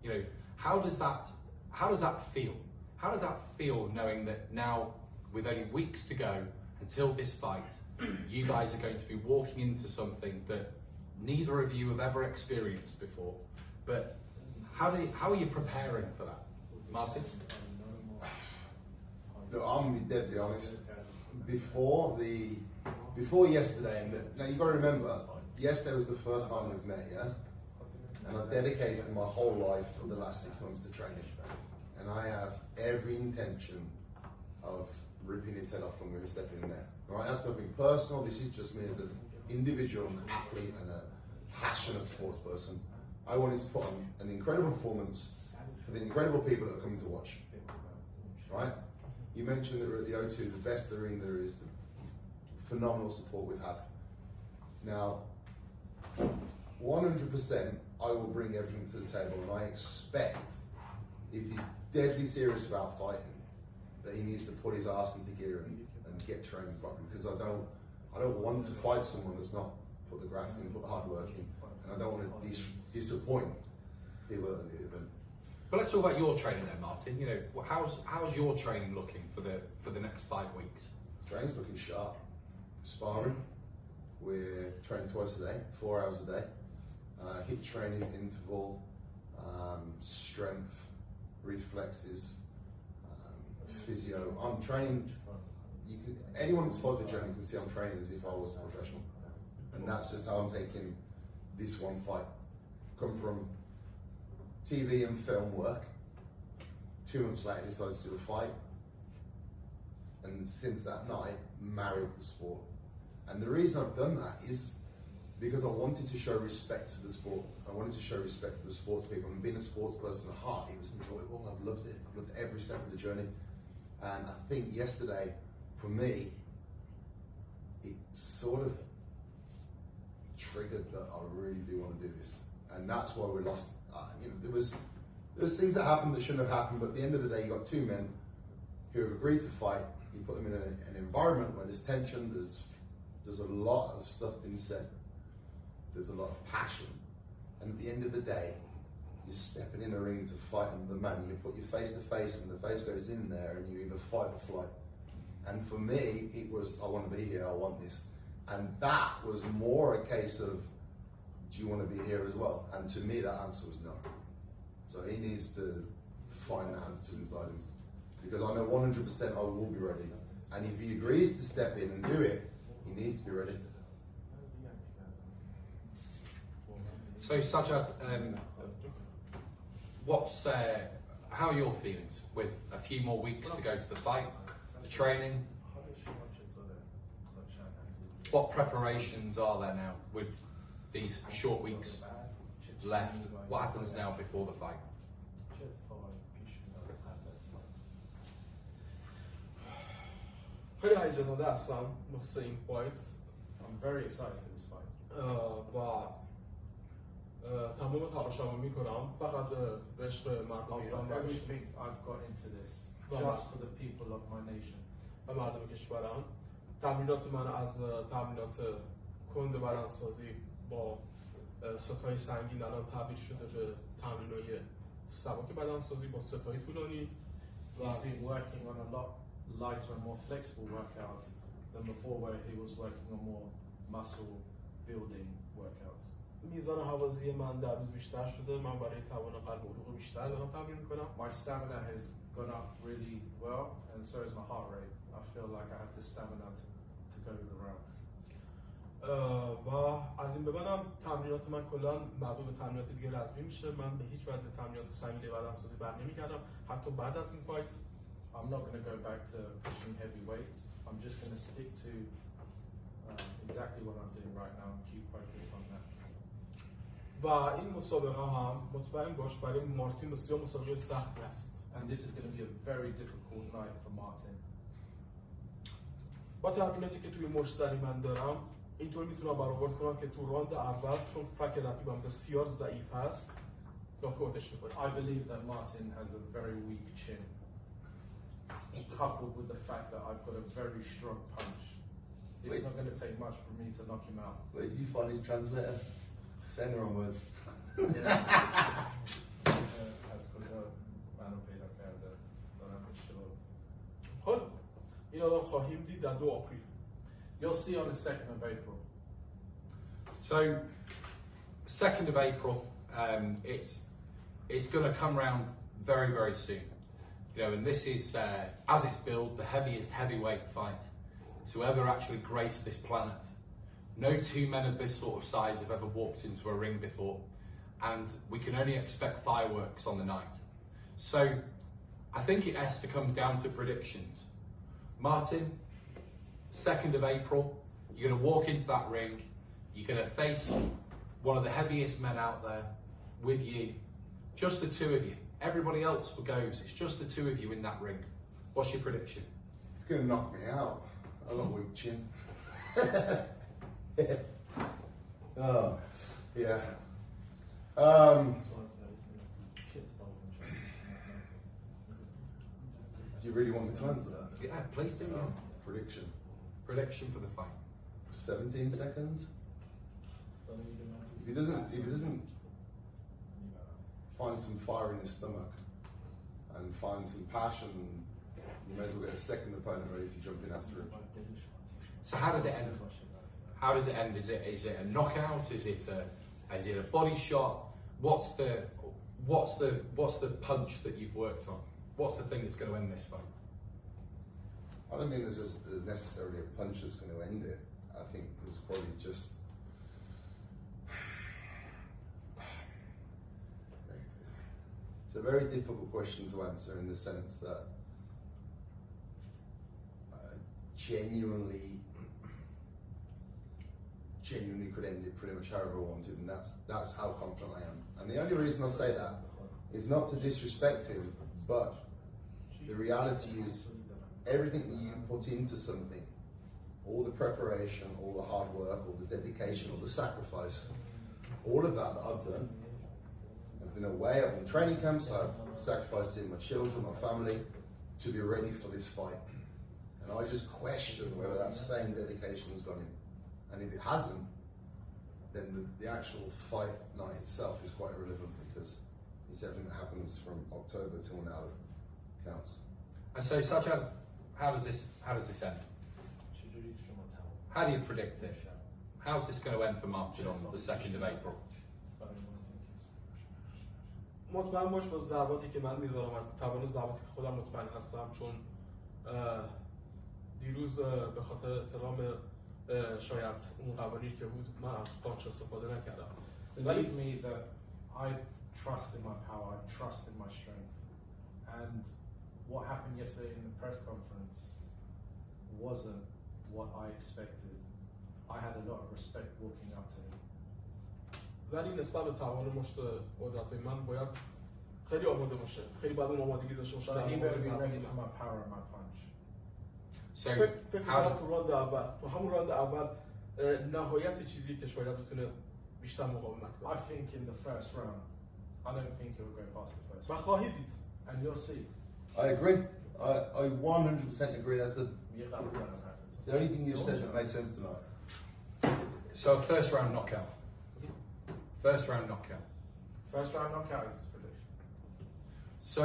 You know, how does that feel? How does that feel knowing that now, with only weeks to go until this fight, you guys are going to be walking into something that neither of you have ever experienced before? But how are you preparing for that, Martyn? Look, I'm gonna be deadly honest. Before yesterday, and now you've got to remember, yesterday was the first time we've met, yeah? And I've dedicated my whole life for the last 6 months to training. And I have every intention of ripping his head off when we were stepping in there. All right, that's nothing personal. This is just me as an individual, an athlete, and a passionate sports person. I wanted to put on an incredible performance for the incredible people that are coming to watch. Right? You mentioned that we're at the O2, the best arena there is, the phenomenal support we've had. Now, 100%, I will bring everything to the table, and I expect, if he's deadly serious about fighting, that he needs to put his arse into gear and get training properly, because I don't want to fight someone that's not put the graft in, put the hard work in, and I don't want to disappoint people at the event. But let's talk about your training then, Martyn. You know, how's your training looking for the next 5 weeks? Training's looking sharp. Sparring, we're training twice a day, 4 hours a day. HIIT training, interval, strength, reflexes, physio. I'm training. Anyone that's followed the journey can see I'm training as if I was a professional, and that's just how I'm taking this one fight. Come from TV and film work. 2 months later, decided to do a fight, and since that night, married the sport. And the reason I've done that is because I wanted to show respect to the sport. I wanted to show respect to the sports people. And being a sports person at heart, it was enjoyable. I've loved it. I've loved every step of the journey. And I think yesterday, for me, it sort of triggered that I really do want to do this. And that's why we lost. You know, there was things that happened that shouldn't have happened, but at the end of the day, you got two men who have agreed to fight. You put them in an environment where there's tension, there's a lot of stuff being said, there's a lot of passion, and at the end of the day, you're stepping in a ring to fight another man. You put your face to face, and the face goes in there, and you either fight or flight. And for me, it was, I want to be here, I want this. And that was more a case of, do you want to be here as well? And to me, that answer was no. So he needs to find that answer inside him. Because I know 100% I will be ready. And if he agrees to step in and do it, he needs to be ready. So Sajjad, how are your feelings with a few more weeks to go to the fight, the training? What preparations are there now with these short weeks left? What happens now before the fight? خیلی هیجان‌زده هستم واسه این فایت. I'm very excited for this fight. و تمام تلاشمو میکنم فقط به عشق مردم ایران و Everything I've got into this just for the people of my nation. و مردم کشورم. تمرینات من از تمرینات کند بدنسازی با ستای سنگین الان تبدیل شده به تمرینای سبک بدنسازی با ستای طولانی. He's been working on a lot lighter and more flexible workouts than before, where he was working on more muscle building workouts. میزان حوازی من در روز بیشتر شده. من برای توان قلب و عروق بیشتر دارم تمرین میکنم. My stamina has gone up really well, and so is my heart rate. I feel like I have the stamina to go the rounds. و از این به بعدم تمرینات من کلا مبنی به تمرینات دیگه رزمی میشه. من به هیچ وجه به تمرینات سنگین بدنسازی برنمیگردم حتی بعد از این فایت. I'm not going to go back to pushing heavy weights. I'm just going to stick to exactly what I'm doing right now and keep focused on that. و این مسابقه هم مطمئن باش برای مارتین بسیار مسابقه سختی است. And this is going to be a very difficult night for Martyn. با تمریناتی که توی مشتری من دارم اینطور میتونم برآورد کنم که تو راند اول چون فک رقیبم بسیار ضعیف هست ناکاوتش میکنم. I believe that Martyn has a very weak chin, coupled with the fact that I've got a very strong punch. It's not going to take much for me to knock him out. Where did you find his translator? Saying the wrong words. اینا رو خواهیم دید در 2 آپریل. You'll see on the 2nd of April. So, 2nd of April, it's going to come round very, very soon. You know, and this is, as it's billed, the heaviest heavyweight fight to ever actually grace this planet. No 2 men of this sort of size have ever walked into a ring before, and we can only expect fireworks on the night. So, I think it has to come down to predictions. Martyn, 2nd of April, you're going to walk into that ring, you're going to face one of the heaviest men out there with you, just the 2 of you. Everybody else goes, it's just the 2 of you in that ring. What's your prediction? It's going to knock me out. I got a weak chin. Oh, yeah. Do you really want me to answer that? Yeah, please do. Prediction. Prediction for the fight. 17 seconds. If he doesn't find some fire in his stomach and find some passion, you may as well get a second opponent ready to jump in after him. So how does it end? How does it end? Is it a knockout? Is it a body shot? What's the punch that you've worked on? What's the thing that's going to end this fight? I don't think there's necessarily a punch that's going to end it. I think there's probably just it's a very difficult question to answer in the sense that genuinely could end it pretty much however I wanted, and that's how confident I am. And the only reason I say that is not to disrespect him, but the reality is everything that you put into something, all the preparation, all the hard work, all the dedication, all the sacrifice, all of that I've done. I've been away, I've been in training camps, I've sacrificed seeing my children, my family, to be ready for this fight. And I just question whether that same dedication has gone in. And if it hasn't, then the actual fight night itself is quite irrelevant, because it's everything that happens from October till now that counts. And so, Sajjad, how does this end? How do you predict it? How's this going to end for Martyn on the 2nd of April? مطمئن باش با ضرباتی که من میذارم و توان ضرباتی که خودم مطمئن هستم، چون دیروز به خاطر احترام شاید اون قوانینی که بود من از پانچ استفاده نکردم. Believe me that I trust in my power, I trust in my strength. And what happened yesterday in the press conference wasn't what I expected. I had a lot of respect walking up to him. ولی نسبت به توان مشت قدرت‌های من باید خیلی آماده باشه. خیلی باید اون آمادگی داشته باشه. But he better be ready for my power and my punch. So, فکر کنم تو همون راند اول نهایت چیزی که شاید بتونه بیشتر مقاومت کنه. I think in the first round, I don't think he'll go past the first و round. خواهید دید. And you'll see. I agree. I 100% agree. That's the only thing you said that made sense tonight. So a first round knockout. First round knockout. First round knockout is his prediction. So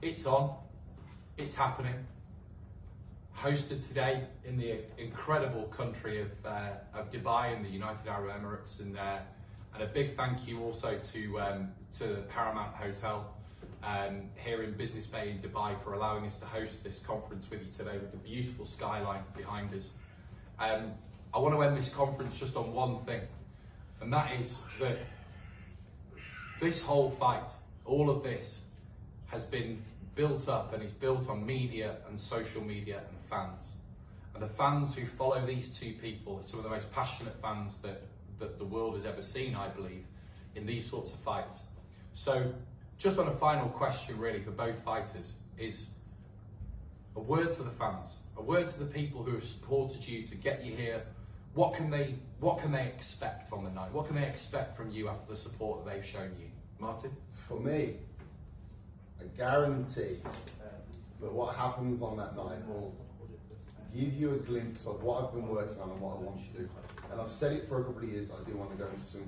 it's on. It's happening. Hosted today in the incredible country of Dubai in the United Arab Emirates, and a big thank you also to the Paramount Hotel here in Business Bay in Dubai for allowing us to host this conference with you today with the beautiful skyline behind us. I want to end this conference just on one thing, and that is that this whole fight, all of this, has been built up and is built on media and social media and fans. And the fans who follow these two people are some of the most passionate fans that the world has ever seen, I believe, in these sorts of fights. So, just on a final question really for both fighters is a word to the fans, a word to the people who have supported you to get you here. What can they expect on the night? What can they expect from you after the support that they've shown you? Martyn? For me, I guarantee that what happens on that night will give you a glimpse of what I've been working on and what I want to do. And I've said it for a couple of years that I do want to go into some